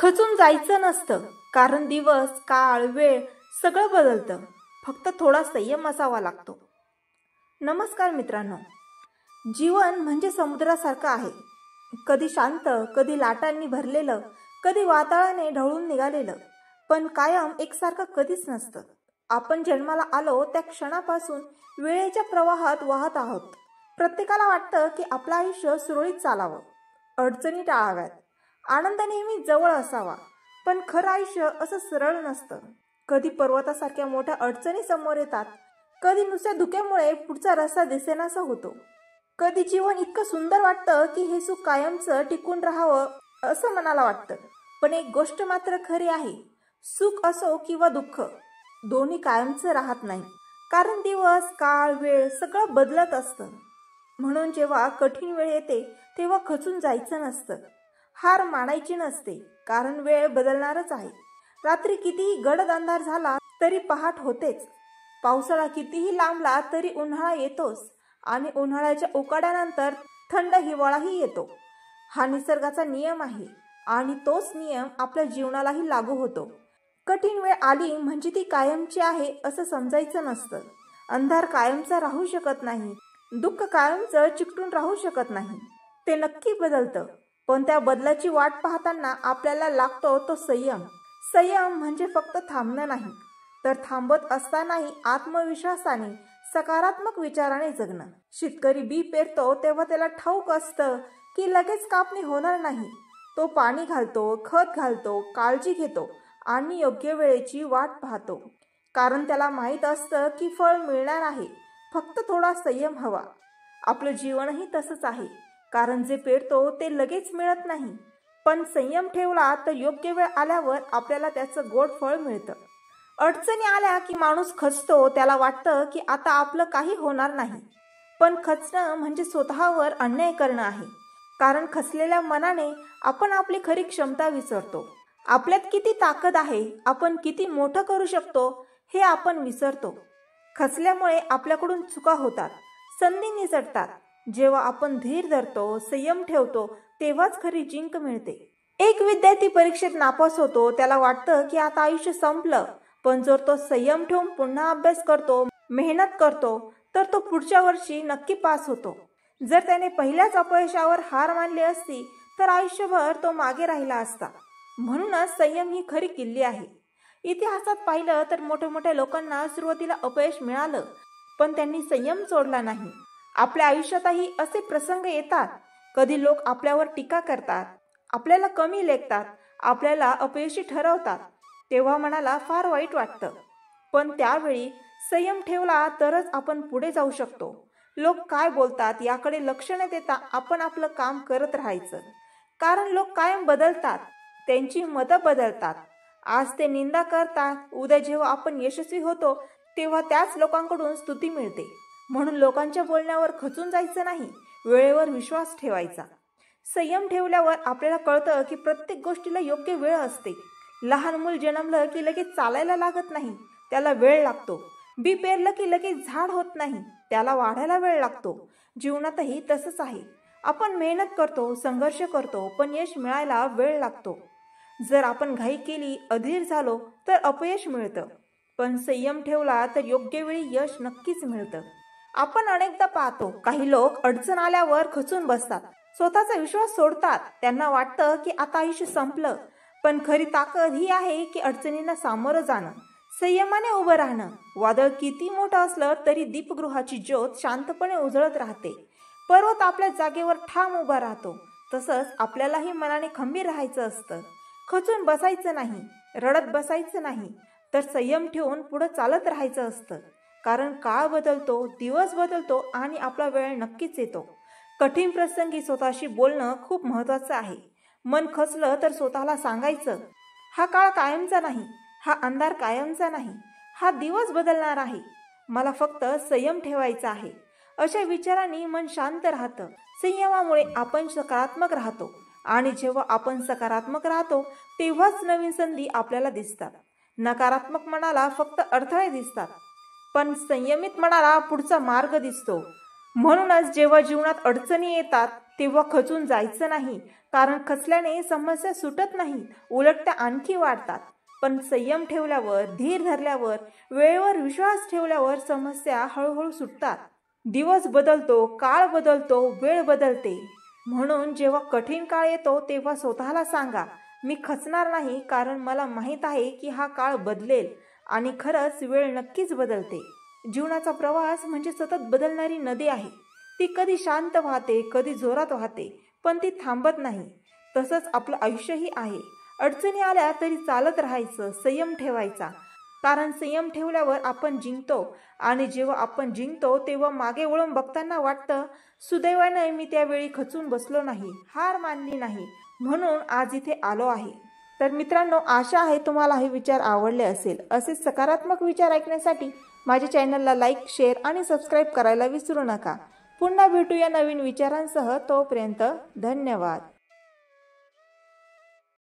खचून जायचं नसतं, कारण दिवस, काळ, वेळ सगळं बदलतं. फक्त थोडा संयम असावा लागतो. नमस्कार मित्रांनो, जीवन म्हणजे समुद्रासारखं आहे. कधी शांत, कधी लाटांनी भरलेलं, कधी वादळाने ढवळून निघालेलं, पण कायम एकसारखं कधीच नसतं. आपण जन्माला आलो त्या क्षणापासून वेळेच्या प्रवाहात वाहत आहोत. प्रत्येकाला वाटतं की आपलं आयुष्य सुरळीत चालावं, अडचणी टाळाव्यात, आनंद नेहमी जवळ असावा. पण खरं आयुष्य असं सरळ नसतं. कधी पर्वतासारख्या मोठ्या अडचणी समोर येतात, कधी नुसत्या धुक्यामुळे पुढचा रस्ता दिसेनासा होतो. कधी जीवन इतकं सुंदर वाटतं की हे सुख कायमचं टिकून राहावं असं मनाला वाटतं. पण एक गोष्ट मात्र खरी आहे, सुख असो किंवा दुःख दोन्ही कायमचं राहत नाही. कारण दिवस, काळ, वेळ सगळं बदलत असतं. म्हणून जेव्हा कठीण वेळ येते तेव्हा खचून जायचं नसतं, हार मानायची नसते, कारण वेळ बदलणारच आहे. रात्री कितीही गडद अंधार झाला तरी पहाट होतेच. पावसाळा कितीही लांबला तरी उन्हाळा येतोच, आणि उन्हाळ्याच्या उकाड्यानंतर थंड हिवाळाही येतो. हा निसर्गाचा नियम आहे, आणि तोच नियम आपल्या जीवनालाही लागू होतो. कठीण वेळ आली म्हणजे ती कायमची आहे असं समजायचं नसतं. अंधार कायमचा राहू शकत नाही, दुःख कायमचं चिकटून राहू शकत नाही. ते नक्की बदलतं, पण त्या बदलाची वाट पाहताना आपल्याला लागतो तो संयम. संयम म्हणजे फक्त थांबणं नाही, तर थांबत असतानाही आत्मविश्वासाने, सकारात्मक विचाराने जगणं. शेतकरी बी पेरतो तेव्हा त्याला ठाऊक असतं की लगेच कापणी होणार नाही. तो पाणी घालतो, खत घालतो, काळजी घेतो आणि योग्य वेळेची वाट पाहतो, कारण त्याला माहीत असतं की फळ मिळणार आहे. फक्त थोडा संयम हवा. आपलं जीवनही तसंच आहे, कारण जे पेरतो ते लगेच मिळत नाही, पण संयम ठेवला तर योग्य वेळ आल्यावर आपल्याला त्याचं गोड फळ मिळतं. अडचणी आल्या की माणूस खचतो. त्याला वाटतं की आता आपलं काही होणार नाही, पण खचणं म्हणजे स्वतःवर अन्याय करणं आहे. कारण खचलेल्या मनाने आपण आपली खरी क्षमता विसरतो. आपल्यात किती ताकद आहे, आपण किती मोठं करू शकतो हे आपण विसरतो. खचल्यामुळे आपल्याकडून चुका होतात, संधी निसटतात. जेव्हा आपण धीर धरतो, संयम ठेवतो, तेव्हाच खरी जिंक मिळते. एक विद्यार्थी परीक्षेत नापास होतो. त्याला वाटतं की आता आयुष्य संपलं, पण जर तो संयम ठेवून पुन्हा अभ्यास करतो, मेहनत करतो, तर तो पुढच्या वर्षी नक्की पास होतो. जर त्याने पहिल्याच अपयशावर हार मानली असती तर आयुष्यभर तो मागे राहिला असता. म्हणूनच संयम ही खरी किल्ली आहे. इतिहासात पाहिलं तर मोठ्या लोकांना सुरुवातीला अपयश मिळालं, पण त्यांनी संयम सोडला नाही. आपल्या आयुष्यातही असे प्रसंग येतात. कधी लोक आपल्यावर टीका करतात, आपल्याला कमी लेखतात, आपल्याला अपयशी ठरवतात. तेव्हा मनाला फार वाईट वाटतं, पण त्यावेळी संयम ठेवला तरच आपण पुढे जाऊ शकतो. लोक काय बोलतात याकडे लक्ष न देता आपण आपलं काम करत राहायचं. कारण लोक कायम बदलतात, त्यांची मतं बदलतात. आज ते निंदा करतात, उद्या जेव्हा आपण यशस्वी होतो तेव्हा त्याच लोकांकडून स्तुती मिळते. म्हणून लोकांच्या बोलण्यावर खचून जायचं नाही, वेळेवर विश्वास ठेवायचा. संयम ठेवल्यावर आपल्याला कळतं की प्रत्येक गोष्टीला योग्य वेळ असते. लहान मूल जन्मलं की लगेच चालायला लागत नाही, त्याला वेळ लागतो. बी पेरलं की लगेच झाड होत नाही, त्याला वाढायला वेळ लागतो. जीवनातही तसंच आहे. आपण मेहनत करतो, संघर्ष करतो, पण यश मिळायला वेळ लागतो. जर आपण घाई केली, अधीर झालो तर अपयश मिळतं, पण संयम ठेवला तर योग्य वेळी यश नक्कीच मिळतं. आपण अनेकदा पाहतो, काही लोक अडचण आल्यावर खचून बसतात, स्वतःचा विश्वास सोडतात. त्यांना वाटतं की आता आयुष्य संपलं, पण खरी ताकद ही आहे की अडचणींना सामोरं जाणं, संयमाने उभं राहणं. वादळ किती मोठं असलं तरी दीपगृहाची ज्योत शांतपणे उजळत राहते. पर्वत आपल्या जागेवर ठाम उभा राहतो. तसंच आपल्यालाही मनाने खंबीर राहायचं असतं. खचून बसायचं नाही, रडत बसायचं नाही, तर संयम ठेवून पुढे चालत राहायचं असतं. कारण काळ बदलतो, दिवस बदलतो, आणि आपला वेळ नक्कीच येतो. कठीण प्रसंगी स्वतःशी बोलणं खूप महत्त्वाचं आहे. मन खचलं तर स्वतःला सांगायचं, हा काळ कायमचा नाही, हा अंधार कायमचा नाही, हा दिवस बदलणार आहे, मला फक्त संयम ठेवायचा आहे. अशा विचारांनी मन शांत राहतं. संयमामुळे आपण सकारात्मक राहतो, आणि जेव्हा आपण सकारात्मक राहतो तेव्हाच नवीन संधी आपल्याला दिसतात. नकारात्मक मनाला फक्त अडथळे दिसतात, पण संयमित मनाला पुढचा मार्ग दिसतो. म्हणूनच जेव्हा जीवनात अडचणी येतात तेव्हा खचून जायचं नाही, कारण खचल्याने समस्या सुटत नाहीत, उलट त्या आणखी वाढतात. पण संयम ठेवल्यावर, धीर धरल्यावर, वेळेवर विश्वास ठेवल्यावर समस्या हळूहळू सुटतात. दिवस बदलतो, काळ बदलतो, वेळ बदलते. म्हणून जेव्हा कठीण काळ येतो तेव्हा स्वतःला सांगा, मी खचणार नाही, कारण मला माहीत आहे की हा काळ बदलेल. आणि खरंच वेळ नक्कीच बदलते. जीवनाचा प्रवास म्हणजे सतत बदलणारी नदी आहे. ती कधी शांत वाहते, कधी जोरात वाहते, पण ती थांबत नाही. तसंच आपलं आयुष्यही आहे. अडचणी आल्या तरी चालत राहायचं, संयम ठेवायचा, कारण संयम ठेवल्यावर आपण जिंकतो. आणि जेव्हा आपण जिंकतो तेव्हा मागे वळून बघताना वाटतं, सुदैवाने मी त्यावेळी खचून बसलो नाही, हार मानली नाही, म्हणून आज इथे आलो आहे. तर मित्रांनो, आशा आहे तुम्हाला हे विचार आवडले असेल. असेच सकारात्मक विचार ऐकण्यासाठी माझ्या चॅनलला लाईक, शेअर आणि सबस्क्राईब करायला विसरू नका. पुन्हा भेटूया नवीन विचारांसह. तोपर्यंत धन्यवाद.